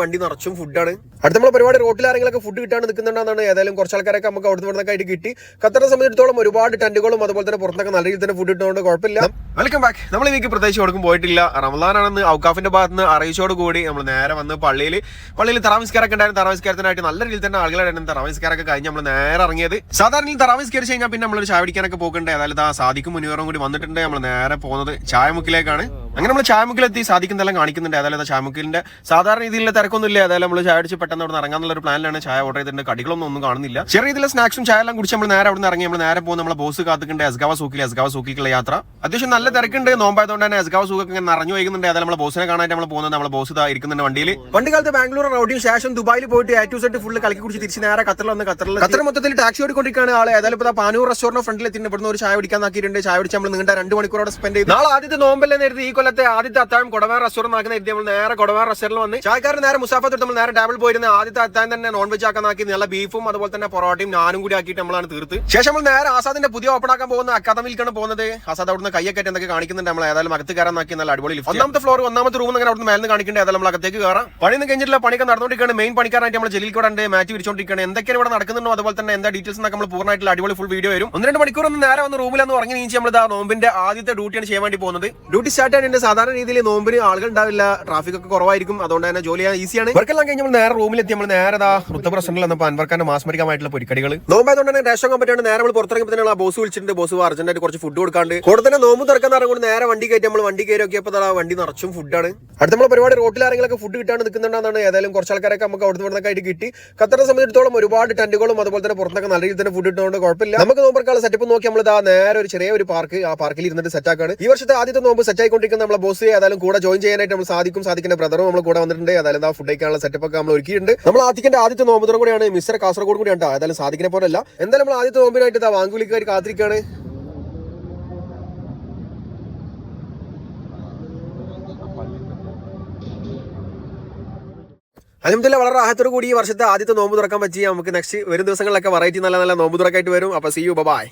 വണ്ടി നിറച്ചും ഫുഡാണ്. അടുത്ത നമ്മൾ പരിപാടി റോട്ടിൽ ആരെങ്കിലൊക്കെ ഫുഡ് കിട്ടാണ്ട് നിൽക്കുന്നുണ്ടെന്നാണ്. ഏതായാലും കുറച്ച് ആൾക്കാരൊക്കെ നമുക്ക് അവിടെ നിന്നൊക്കെ ആയിട്ട് കിട്ടി. ഖത്തറിനെ സംബന്ധിച്ചിടത്തോളം ഒരുപാട് ടെന്റുകളും അതുപോലെ തന്നെ പുറത്തൊക്കെ നല്ല രീതിയിൽ തന്നെ ഫുഡ് കിട്ടുന്നതുകൊണ്ട് കുഴപ്പമില്ല. Welcome back. നമ്മൾ ഈ വീക്ക് പ്രത്യേകിച്ച് കൊടുക്കും പോയിട്ടില്ല. റമദാനാണെന്ന് ഔക്കാഫിന്റെ ഭാഗത്ത് നിന്ന് അറിയിച്ചോട് കൂടി നമ്മൾ നേരെ വന്ന് പള്ളിയിൽ തറാവീസ്കാരൊക്കെ ഉണ്ടായിരുന്നു. തറാവീസ്കാരത്തിനായിട്ട് നല്ല രീതിയിൽ തന്നെ ആളുകളായിരുന്നു. തറാവീസ്കാരൊക്കെ കഴിഞ്ഞ് നമ്മൾ നേരെ ഇറങ്ങിയത്. സാധാരണ തറാവീസ്കരിച്ച് കഴിഞ്ഞാൽ പിന്നെ നമ്മളൊരു ചായ പിടിക്കാനൊക്കെ പോകണ്ടേ. അതായത് സാദിക്കും മുനിവറും കൂടി വന്നിട്ടുണ്ട്. നമ്മൾ നേരെ പോകുന്നത് ചായമുക്കിലേക്കാണ്. അങ്ങനെ നമ്മൾ ചായമുക്കിലെത്തി സാദിക്കുന്നതെല്ലാം കാണിക്കുന്നുണ്ട്. അതായത് ചായമുക്കിലിന്റെ സാധാരണ രീതിയിലുള്ള തിരക്കൊന്നുമില്ല. അതായത് നമ്മൾ ചായ അടിച്ച് പെട്ടെന്ന് അവിടെ ഇറങ്ങാനുള്ള ഒരു പ്ലാനിലാണ്. ചായ ഓർഡർ ചെയ്തിട്ടുണ്ട്. കടികളൊന്നും കാണുന്നില്ല. ചെറിയ രീതിയിലുള്ള സ്നാക്സും ചായ എല്ലാം കുടിച്ച് നമ്മൾ നേരെ അവിടെ നിന്ന് ഇറങ്ങി. നമ്മൾ നേരെ പോകുന്ന നമ്മളെ ബോസ് കാത്തുണ്ട് എസ്ഗാവ സൂക്കിലുള്ള യാത്ര. അത്യാവശ്യം നല്ല തിരക്കുണ്ട്. നോമ്പായതുകൊണ്ട് തന്നെ എസ്ഗാവ സൂക്കൊക്കെ ഇങ്ങനെ നിറഞ്ഞു വൈകുന്നുണ്ട്. അതായത് നമ്മളെ ബോസിനെ കാണാനായിട്ട് നമ്മൾ പോകുന്നത്. നമ്മളെ ബോസ് ഇരിക്കുന്നുണ്ട് വണ്ടിയിൽ. വണ്ടി കാലത്ത് ബാംഗ്ലൂർ റൗഡിയും ശേഷം ദുബായിൽ പോയിട്ട് A to Z ഫുള്ള് കളിക്കി കുടിച്ച് തിരിച്ച് നേരെ ഖത്തർ മൊത്തത്തിൽ ടാക്സി ഓടിക്കൊണ്ടിരിക്കുകയാണ് ആളെ. ഏതായാലും ഇപ്പോൾ പാനൂർ റെസ്റ്റോറന്റ് ഫ്രണ്ടിൽ എത്തിയിട്ട് ഇവിടുന്ന് ഒരു ചായ കുടിക്കാൻ ആക്കിയിട്ടുണ്ട്. ചായ കുടിച്ച് നമ്മൾ നീണ്ട 2 മണിക്കൂറോടെ സ്പെൻഡ് ചെയ്തു. നാളെ ആദ്യത്തെ നോമ്പല്ലേ നേരത്തെ ഈ കൊല്ലത്തെ ആദ്യത്തെ അത്താഴം കൊടവാർ റെസ്റ്റോറന്റ് ആക്കുന്ന നമ്മൾ നേരെ കൊടവാർ റെസ്റ്റോറന്റിൽ വന്ന് ചായക്കാരൻ നേരെ മുസാഫത്ത് നമ്മൾ നേരെ ടേബിൾ പോയിരുന്ന ആദ്യത്തെ അത്താഴം തന്നെ നോൺ വെജ് ആക്കാൻ ആക്കി. നല്ല ബീഫും അതുപോലെ തന്നെ പൊറോട്ടയും നാനും കൂടി ആക്കിയിട്ട് നമ്മളാണ് തീർത്ത്. ശേഷം നമ്മൾ നേരെ ആസാദിന്റെ പുതിയ ഓപ്പൺ ആക്കാൻ പോകുന്ന അക്കാദമിയിലേക്കാണ് പോകുന്നത്. ആസാദ് അവിടുന്ന് കയ്യൊക്കെ എന്തൊക്കെ കാണിക്കുന്നുണ്ട്. നമ്മൾ ഏതായാലും അകത്ത് കയറാൻ ആക്കി. നല്ല അടിപൊളി ഒന്നാമത്തെ ഫ്ലോർ ഒന്നാമത്തെ റൂം അങ്ങനെ അവിടുന്ന് മേലെ കാണിക്കേണ്ടത്. ഏതായാലും നമ്മൾ അകത്തേക്ക് കയറാം. പണിയൊന്നും കഴിഞ്ഞിട്ടില്ല. പണിയൊക്കെ നടന്നുകൊണ്ടിരിക്കുകയാണ്. മെയിൻ പണിക്കാരായിട്ട് നമ്മൾ ജലീൽ കൂടെ ഉണ്ട് മാറ്റി വിരിച്ചോണ്ടിരിക്കുകയാണ്. എന്തൊക്കെയാണ് ഇവിടെ നടക്കുന്നുണ്ടോ അതുപോലെ തന്നെ എന്താ ഡീറ്റെയിൽസ് എന്നൊക്കെ നമ്മൾ പൂർണ്ണമായിട്ടുള്ള അടിപൊളി ഫുൾ വീഡിയോ വരും. 1-2 മണിക്കൂർ ഒന്ന് നേരെ വന്ന് റൂമിലൊന്ന് ഉറങ്ങി നീച്ച് നമ്മൾ നോമ്പിന്റെ ആദ്യത്തെ ഡ്യൂട്ടിയാണ് ചെയ്യാൻ വേണ്ടി പോകുന്നത്. ഡ്യൂട്ടി സ്റ്റാർട്ട് ആയിട്ട് സാധാരണ രീതിയിൽ നോമ്പിന് ആളുകൾ ഉണ്ടാവില്ല. ട്രാഫിക് ഒക്കെ കുറവായിരിക്കും. അതുകൊണ്ട് തന്നെ ജോലി ചെയ്യാൻ ഈസിയാണ്. വർക്കെല്ലാം കഴിഞ്ഞ് നമ്മൾ നേരെ റൂമിലെത്തി. നമ്മൾ നേരെ റുത്തബ് റെസ്റ്റോറന്റിൽ വന്നപ്പോൾ അൻവർക്കാന്റെ മാസ്മരികമായിട്ടുള്ള പൊരിക്കടികൾ നോമ്പായതുകൊണ്ട് തന്നെ റേഷൻ കമ്പനിയാണ്. നേരെ നമ്മൾ പുറത്തിറങ്ങിയപ്പോൾ തന്നെ ബോസ് വിളിച്ചിട്ടുണ്ട്. ബോസ് അർജന്റായിട്ട് കുറച്ച് ഫുഡ് കൊടുക്കാണ്ട് കൂടെ തന്നെ നോമ്പ് തുറക്കാൻ ഇറങ്ങുകൊണ്ട് നേരെ വണ്ടി കയറ്റി. നമ്മൾ വണ്ടി കയറി നോക്കിയപ്പോൾ വണ്ടി നിറച്ചും ഫുഡാണ്. അടുത്ത നമ്മൾ പരിപാടി റോട്ടിൽ ആരെങ്കിലൊക്കെ ഫുഡ് കിട്ടാണ്ട് നിൽക്കുന്നുണ്ടെന്നാണ്. ഏതായാലും കുറച്ച് ആൾക്കാരൊക്കെ നമുക്ക് അവിടെ നിന്നൊക്കെ ആയിട്ട് കിട്ടി. ഖത്തറിനെ സംബന്ധിച്ചിടത്തോളം ഒരുപാട് ടെന്റുകളും അതുപോലെ തന്നെ പുറത്തൊക്കെ നല്ല രീതിയിൽ തന്നെ ഫുഡ് കിട്ടുന്നതുകൊണ്ട് കുഴപ്പമില്ല. നമുക്ക് നോമ്പർക്കാനുള്ള സെറ്റപ്പ് നോക്കി നമ്മൾ നേരെ ഒരു ചെറിയ ഒരു പാർക്ക് ആ പാർക്കിൽ ഇരുന്നിട്ട് സെറ്റ് ആക്കാണ്. ഈ വർഷത്തെ ആദ്യത്തെ നോമ്പ് സെറ്റ് ആയിക്കൊണ്ടിരിക്കുന്ന നമ്മളെ ബോസ് ഏതായാലും കൂടെ ജോയിൻ ചെയ്യാനായിട്ട് നമ്മൾ സാദിക്കിന്റെ ബ്രദറും നമ്മൾ കൂടെ വന്നിട്ടുണ്ട്. അതായത് ഫുഡ് കഴിക്കാനുള്ള സെറ്റപ്പ് ഒക്കെ നമ്മൾ ഒരുക്കിയിട്ടുണ്ട്. നമ്മൾ ആദ്യത്തിന്റെ ആദ്യത്തെ നോമ്പുതരം കൂടിയാണ്. മിസ്റ്റർ കാസർഗോഡ് കൂടി ഉണ്ട്. ഏതായാലും സാദിക്കിനെ പോലല്ല. എന്തായാലും നമ്മൾ ആദ്യത്തെ നോമ്പിനായിട്ട് വാങ്കുലിക്കാർ കാത്തിരിക്കാണ്. അൽഹംദുലില്ലാ വളരെ റാഹത്തോടു കൂടി ഈ വർഷത്തെ ആദ്യത്തെ നോമ്പ് തുറക്കാൻ പറ്റി. നമുക്ക് നെക്സ്റ്റ് വരും ദിവസങ്ങളിലൊക്കെ വെറൈറ്റി നല്ല നോമ്പ് തുറക്കായിട്ട് വരും. അപ്പോൾ സീ യു ബൈ.